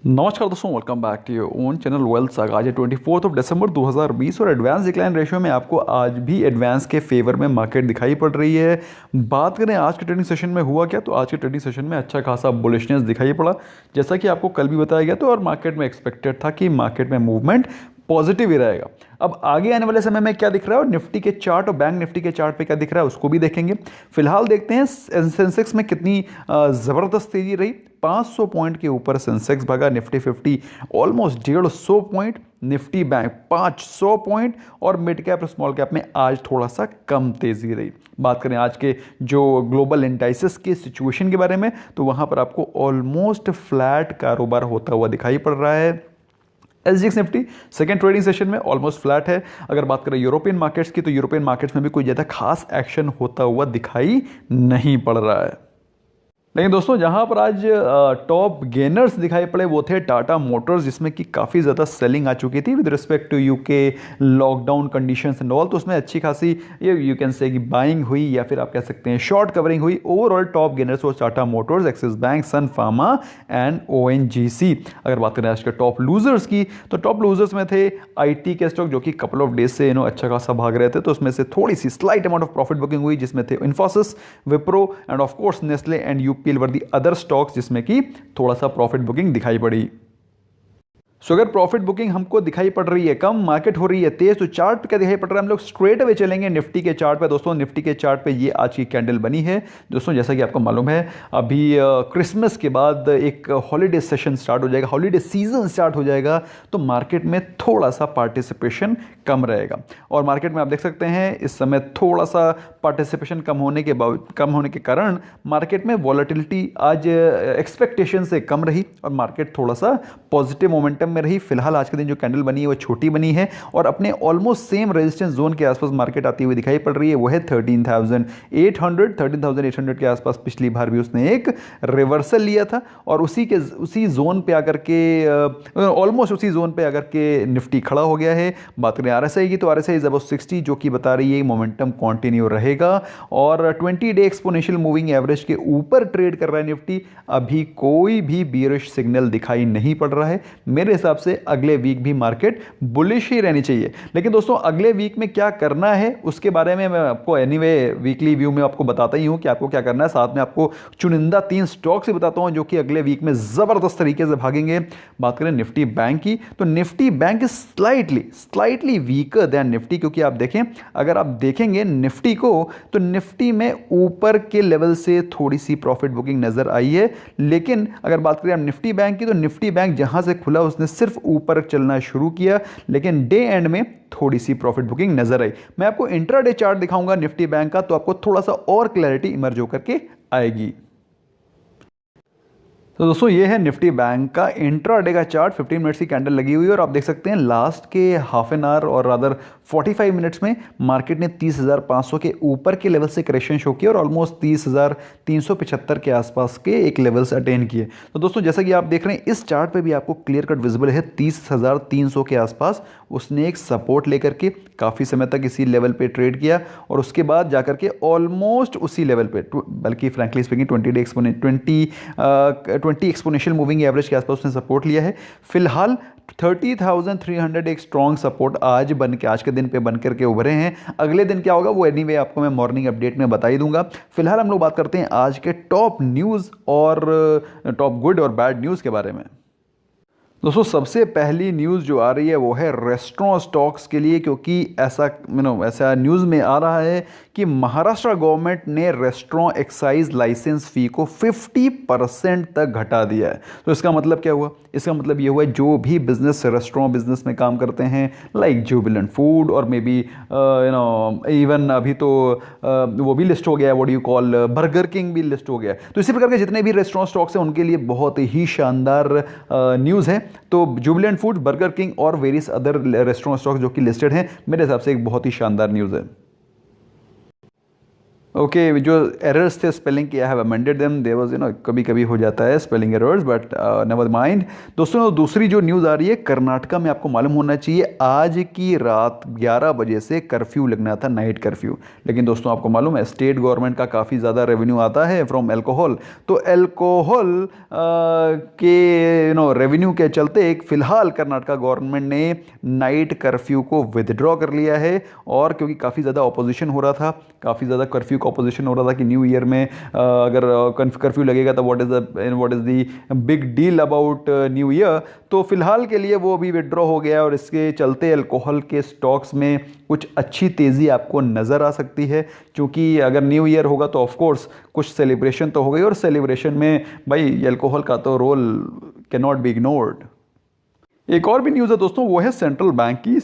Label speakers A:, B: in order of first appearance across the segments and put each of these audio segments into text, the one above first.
A: नमस्कार दोस्तों, welcome back to your own channel wealth saga. आज है 24 दिसंबर 2020 और एडवांस डिक्लाइन रेशियो में आपको आज भी एडवांस के फेवर में मार्केट दिखाई पड़ रही है। बात करें आज के ट्रेडिंग सेशन में हुआ क्या, तो आज के ट्रेडिंग सेशन में अच्छा खासा बुलिशनेस दिखाई पड़ा, जैसा कि आपको कल भी बताया गया। तो और मार्केट में एक्सपेक्टेड था कि मार्केट में मूवमेंट पॉजिटिव ही रहेगा। अब आगे आने वाले समय में क्या दिख रहा है और निफ्टी के चार्ट और बैंक निफ्टी के चार्ट पे क्या दिख रहा है उसको भी देखेंगे। फिलहाल देखते हैं सेंसेक्स में कितनी ज़बरदस्त तेजी रही। 500 पॉइंट के ऊपर सेंसेक्स भागा, Nifty 50 almost 150 point, Nifty bank 500 point और मिड कैप और स्मॉल कैप में आज थोड़ा सा कम तेजी रही। बात करें आज के जो ग्लोबल इंडाइसेस के सिचुएशन के बारे में, तो वहाँ पर आपको ऑलमोस्ट फ्लैट कारोबार होता हुआ दिखाई पड़ रहा है। SGX Nifty second trading session में ऑलमोस्ट फ्लैट है। अगर बात करें यूरोपियन मार्केट्स की, तो यूरोपियन मार्केट्स में भी कोई ज़्यादा खास एक्शन होता हुआ दिखाई नहीं पड़ रहा है। लेकिन दोस्तों, जहां पर आज टॉप गेनर्स दिखाई पड़े वो थे टाटा मोटर्स, जिसमें कि काफ़ी ज़्यादा सेलिंग आ चुकी थी with respect to UK lockdown conditions and all. तो उसमें अच्छी खासी ये यू कैन से कि बाइंग हुई या फिर आप कह सकते हैं शॉर्ट कवरिंग हुई। ओवरऑल टॉप गेनर्स वो Tata Motors, Axis Bank, Sun Pharma and ONGC. अगर बात करें आज के टॉप लूजर्स की, तो टॉप लूजर्स में थे आईटी के स्टॉक, जो कि कपल ऑफ डेज से अच्छा खासा भाग रहे थे। तो उसमें से थोड़ी सी slight amount of profit booking हुई, जिसमें थे Infosys, Wipro and of course Nestle and UPL were the other stocks, जिसमें कि थोड़ा सा प्रॉफिट बुकिंग दिखाई पड़ी। सो अगर प्रॉफिट बुकिंग हमको दिखाई पड़ रही है कम, मार्केट हो रही है तेज, तो चार्ट पे क्या दिखाई पड़ रहा है। हम लोग स्ट्रेट अवे चलेंगे निफ्टी के चार्ट पे। दोस्तों, निफ्टी के चार्ट पे ये आज की कैंडल बनी है। दोस्तों, जैसा कि आपको मालूम है, अभी क्रिसमस के बाद एक हॉलीडे सेशन स्टार्ट हो जाएगा, हॉलीडे सीजन स्टार्ट हो जाएगा। तो मार्केट में थोड़ा सा पार्टिसिपेशन कम रहेगा और मार्केट में आप देख सकते हैं इस समय थोड़ा सा पार्टिसिपेशन कम होने के कारण मार्केट में वॉलेटिलिटी आज एक्सपेक्टेशन से कम रही और मार्केट थोड़ा सा पॉजिटिव मोमेंटम में रही। फिलहाल आज के दिन जो कैंडल बनी है वो छोटी बनी है और अपने ऑलमोस्ट सेम रेजिस्टेंस जोन के आसपास मार्केट आती हुई दिखाई पड़ रही है। वो है 13,800 के आसपास। पिछली बार भी उसने एक रिवर्सल लिया था और उसी जोन पे आकर के ऑलमोस्ट उसी जोन पे आकर के निफ्टी खड़ा हो गया है। बात करें आरएसआई की, तो आरएसआई इज अबाउट 60, जो कि बता रही है मोमेंटम कंटिन्यू रहेगा और 20 डे एक्सपोनेंशियल मूविंग एवरेज के ऊपर ट्रेड कर रहा है निफ्टी। अभी कोई भी बीयरिश सिग्नल दिखाई नहीं पड़ रहा है। मेरे हिसाब से अगले वीक भी मार्केट बुलिश ही रहनी चाहिए। लेकिन दोस्तों, अगले वीक में क्या करना है उसके बारे में मैं आपको एनीवे वीकली व्यू में आपको बताता ही हूं कि आपको क्या करना है। साथ में आपको चुनिंदा 3 स्टॉक से बताता हूं जो कि अगले वीक में जबरदस्त तरीके से भागेंगे। बात करें निफ्टी बैंक की, तो Nifty bank slightly weaker then Nifty, क्योंकि आप देखें, अगर आप देखेंगे निफ्टी को, तो निफ्टी में ऊपर के लेवल से थोड़ी सी प्रॉफिट बुकिंग नजर आई है। लेकिन अगर बात करें निफ्टी बैंक की, तो निफ्टी बैंक जहां से खुला उसने सिर्फ ऊपर चलना शुरू किया, लेकिन डे एंड में थोड़ी सी प्रॉफिट बुकिंग नजर आई। मैं आपको इंट्राडे चार्ट दिखाऊंगा निफ्टी बैंक का, तो आपको थोड़ा सा और क्लैरिटी इमर्ज होकर के आएगी। तो दोस्तों, ये है निफ्टी बैंक का इंट्राडे का चार्ट। 15 मिनट्स की कैंडल लगी हुई है और आप देख सकते हैं लास्ट के हाफ एन आवर और रादर 45 मिनट्स में मार्केट ने 30,500 के ऊपर के लेवल से करेक्शन शो किया और ऑलमोस्ट 30,375 के आसपास के एक लेवल से अटेन किए। तो दोस्तों, जैसा कि आप देख रहे हैं इस चार्ट पे भी आपको क्लियर कट विजिबल है 30,300 के आसपास उसने एक सपोर्ट लेकर के काफ़ी समय तक इसी लेवल पे ट्रेड किया और उसके बाद जाकर के ऑलमोस्ट उसी लेवल पे, बल्कि frankly speaking 20 exponential moving average के आसपास उसने सपोर्ट लिया है। फिलहाल 30,300 एक स्ट्रॉन्ग सपोर्ट आज के दिन पे बन करके उभरे हैं। अगले दिन क्या होगा वो एनीवे आपको मैं मॉर्निंग अपडेट में बता ही दूंगा। फिलहाल हम लोग बात करते हैं आज के टॉप न्यूज़ और टॉप गुड और बैड न्यूज़ के बारे में। दोस्तों, सबसे पहली न्यूज़ जो आ रही है वो है रेस्टोरेंट स्टॉक्स के लिए, क्योंकि ऐसा न्यूज़ में आ रहा है कि महाराष्ट्र गवर्नमेंट ने रेस्टोरेंट एक्साइज लाइसेंस फ़ी को 50% तक घटा दिया है। तो इसका मतलब क्या हुआ? इसका मतलब ये हुआ जो भी रेस्टोरेंट बिजनेस में काम करते हैं, लाइक जुबिलेंट फूड और मे बी इवन अभी तो वो भी लिस्ट हो गया है, what you call burger king भी लिस्ट हो गया है। तो इसी प्रकार के जितने भी रेस्टोरेंट स्टॉक्स हैं उनके लिए बहुत ही शानदार न्यूज़ है। तो जुबिलेंट फूड, बर्गर किंग और वेरियस अदर रेस्टोरेंट स्टॉक्स जो कि लिस्टेड हैं, मेरे हिसाब से एक बहुत ही शानदार न्यूज़ है। ओके जो एरर्स थे स्पेलिंग के, I have amended them, there was कभी कभी हो जाता है spelling errors, but never mind. दोस्तों दूसरी जो न्यूज़ आ रही है, कर्नाटका में आपको मालूम होना चाहिए आज की रात 11 बजे से कर्फ्यू लगना था, नाइट कर्फ्यू। लेकिन दोस्तों आपको मालूम है स्टेट गवर्नमेंट का काफ़ी ज़्यादा रेवेन्यू आता है फ्रॉम एल्कोहल, तो एल्कोहल के रेवेन्यू के चलते एक फ़िलहाल कर्नाटका गवर्नमेंट ने नाइट कर्फ्यू को विदड्रॉ कर लिया है। और क्योंकि काफ़ी ज़्यादा ऑपोजिशन हो रहा था, काफ़ी ज़्यादा कर्फ्यू का ऑपोजिशन हो रहा था कि न्यू ईयर में अगर कर्फ्यू लगेगा तो what is the big deal about new year, तो फिलहाल के लिए वो अभी विड्रॉ हो गया। और इसके चलते अल्कोहल के स्टॉक्स में कुछ अच्छी तेज़ी आपको नज़र आ सकती है, क्योंकि अगर न्यू ईयर होगा तो ऑफ कोर्स कुछ सेलिब्रेशन तो हो गई, और सेलिब्रेशन में भाई अल्कोहल का तो role can not be ignored. एक और भी न्यूज़ है दोस्तों, वो है सेंट्रल बैंक की।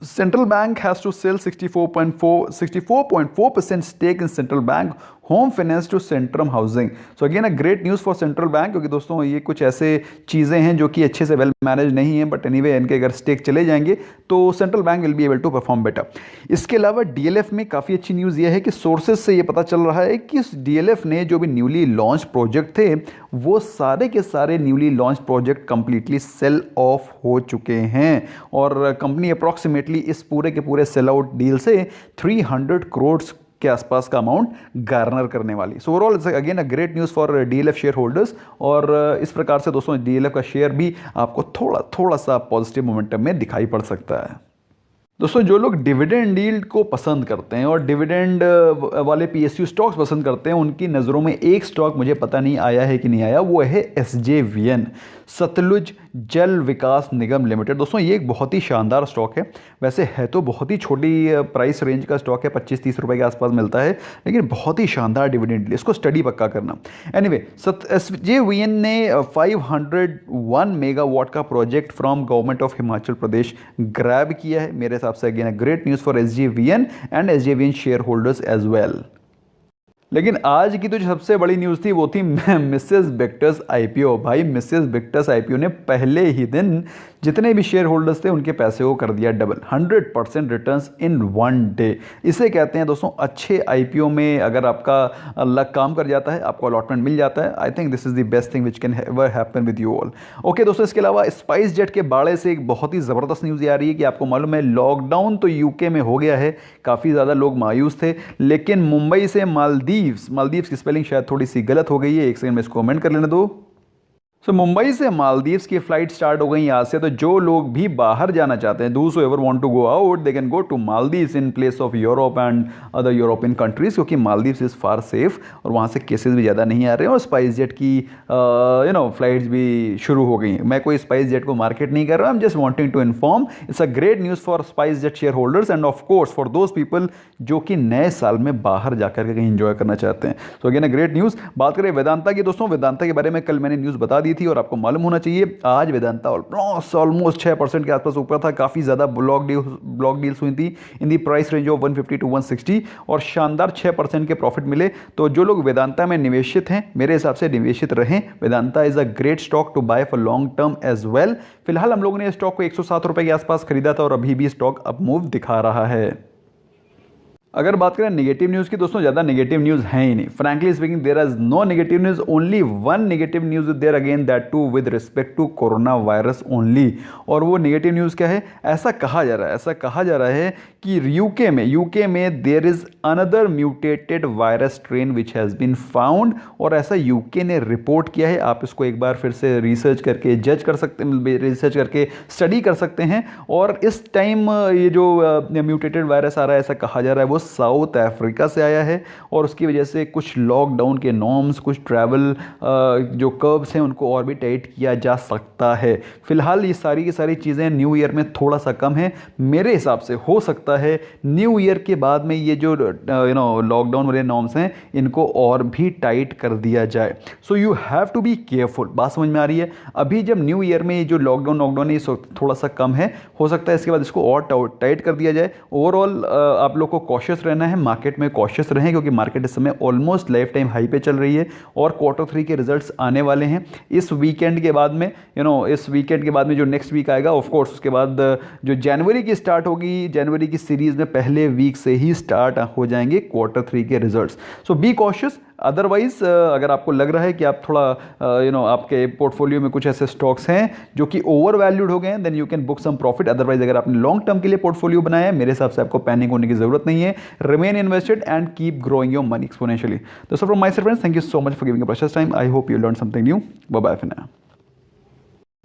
A: Central Bank has to sell 64.4% stake in Central Bank Home Finance to Centrum Housing. So again a great news for Central Bank, क्योंकि दोस्तों ये कुछ ऐसे चीज़ें हैं जो कि अच्छे से वेल मैनेज नहीं हैं, बट एनीवे इनके अगर स्टेक चले जाएंगे तो Central Bank will be able to perform better. इसके अलावा डीएलएफ में काफ़ी अच्छी न्यूज़ ये है कि सोर्सेज से ये पता चल रहा है कि डीएलएफ ने जो भी न्यूली लॉन्च प्रोजेक्ट थे वो सारे के सारे newly launch project completely sell off हो चुके हैं, और कंपनी अप्रॉक्सीमेटली इस पूरे के पूरे सेल आउट डील से 300 करोड़ के आसपास का अमाउंट गार्नर करने वाली। So overall it's again a great news for DLF share holders. और इस प्रकार से दोस्तों डीएलएफ का शेयर भी आपको थोड़ा सा पॉजिटिव मोमेंटम में दिखाई पड़ सकता है। दोस्तों जो लोग डिविडेंड यील्ड को पसंद करते हैं और डिविडेंड वाले पीएसयू स्टॉक्स पसंद करते हैं, उनकी नज़रों में एक स्टॉक मुझे पता नहीं आया है कि नहीं आया, वो है एसजेवीएन, सतलुज जल विकास निगम लिमिटेड। दोस्तों ये एक बहुत ही शानदार स्टॉक है, वैसे है तो बहुत ही छोटी प्राइस रेंज का स्टॉक है, 25-30 रुपए के आसपास मिलता है, लेकिन बहुत ही शानदार डिविडेंड, इसको स्टडी पक्का करना। एनीवे एसजेवीएन ने 501 मेगावाट का project from government of Himachal Pradesh grab किया है। मेरे हिसाब से again great news for SJVN and SJVN share holders as well. लेकिन आज की तो जो सबसे बड़ी न्यूज़ थी वो थी मिसेस बिक्टर्स आईपीओ। भाई मिसेस बिक्टर्स आईपीओ ने पहले ही दिन जितने भी शेयर होल्डर्स थे उनके पैसे को कर दिया double, 100% returns in one day. इसे कहते हैं दोस्तों अच्छे आईपीओ में अगर आपका लक काम कर जाता है, आपको अलॉटमेंट मिल जाता है, I think this is the best thing which can ever happen with you all. Okay दोस्तों, इसके अलावा स्पाइस जेट के बाड़े से एक बहुत ही ज़बरदस्त न्यूज़ आ रही है कि आपको मालूम है लॉकडाउन तो यूके में हो गया है, काफ़ी ज़्यादा लोग मायूस थे, लेकिन मुंबई से मालदीव्स की स्पेलिंग शायद थोड़ी सी गलत हो गई है, एक सेकंड में इसको कमेंट कर लेने दो। मुंबई से मालदीव्स की फ़्लाइट स्टार्ट हो गई यहाँ से, तो जो लोग भी बाहर जाना चाहते हैं, those who ever want to go out, they can go to Maldives in place of Europe and other European countries, क्योंकि मालदीव्स इज़ फार सेफ और वहाँ से केसेस भी ज़्यादा नहीं आ रहे हैं, और स्पाइस जेट की फ्लाइट्स भी शुरू हो गई हैं। मैं कोई स्पाइस जेट को मार्केट नहीं कर रहा, I am just wanting to inform, it's a great news for SpiceJet share holders and of course for those people जो कि नए साल में बाहर जाकर के कहीं इंजॉय करना चाहते हैं। So again a great news. बात करें वेदांता की, दोस्तों वेदांता के बारे में कल मैंने न्यूज़ बता दी थी और आपको मालूम होना चाहिए आज वेदांता ऑलमोस्ट 6% के आसपास ऊपर था, काफ़ी ज़्यादा ब्लॉक डील्स हुई थी in the price range of 150 to 160 और शानदार 6% के प्रॉफिट मिले। तो जो लोग वेदांता में निवेशित हैं, मेरे हिसाब से निवेशित रहें। Vedanta is a great stock to buy for long term as well. फिलहाल हम लोगों ने स्टॉक को 107 रुपये के आसपास खरीदा था और अभी भी स्टॉक अप मूव दिखा रहा है। अगर बात करें नेगेटिव न्यूज़ की, दोस्तों ज़्यादा नेगेटिव न्यूज़ है ही नहीं, frankly speaking there is no negative news, only one negative news there again, that too with respect to corona virus only. और वो नेगेटिव न्यूज़ क्या है? ऐसा कहा जा रहा है कि यूके में there is another mutated virus strain which has been found, और ऐसा यूके ने रिपोर्ट किया है। आप इसको एक बार फिर से रिसर्च करके रिसर्च करके स्टडी कर सकते हैं। और इस टाइम ये जो म्यूटेटेड वायरस आ रहा है, ऐसा कहा जा रहा है वो साउथ अफ्रीका से आया है, और उसकी वजह से कुछ लॉकडाउन के नॉर्म्स, कुछ ट्रैवल जो कर्व्स हैं उनको और भी टाइट किया जा सकता है। फिलहाल ये सारी की सारी चीज़ें न्यू ईयर में थोड़ा सा कम है। मेरे हिसाब से हो सकता है न्यू ईयर के बाद में ये जो लॉकडाउन वाले नॉर्म्स हैं इनको और भी टाइट कर दिया जाए। So you have to be careful. बात समझ में आ रही है? अभी जब न्यू ईयर में ये जो लॉकडाउन है थोड़ा सा कम है, हो सकता है इसके बाद इसको और टाइट कर दिया जाए। ओवरऑल आप लोग को कॉशियस कॉशियस रहना है, मार्केट में कॉशियस रहें, क्योंकि मार्केट इस समय ऑलमोस्ट लाइफ टाइम हाई पे चल रही है और Q3 के रिजल्ट्स आने वाले हैं इस वीकेंड के बाद में। इस वीकेंड के बाद में जो नेक्स्ट वीक आएगा, ऑफ कोर्स उसके बाद जो जनवरी की स्टार्ट होगी, जनवरी की सीरीज में पहले वीक से ही स्टार्ट हो जाएंगे Q3 के results. So be cautious. Otherwise अगर आपको लग रहा है कि आप थोड़ा आपके पोर्टफोलियो में कुछ ऐसे स्टॉक्स हैं जो कि ओवर वैल्यूड हो गए हैं, then you can book some profit. Otherwise अगर आपने लॉन्ग टर्म के लिए पोर्टफोलियो बनाया है, मेरे हिसाब से आपको पैनिक होने की जरूरत नहीं है। Remain invested and keep growing your money exponentially. तो so from my side friends, thank you so much for giving a precious time. I hope you learn something new. Bye bye for now.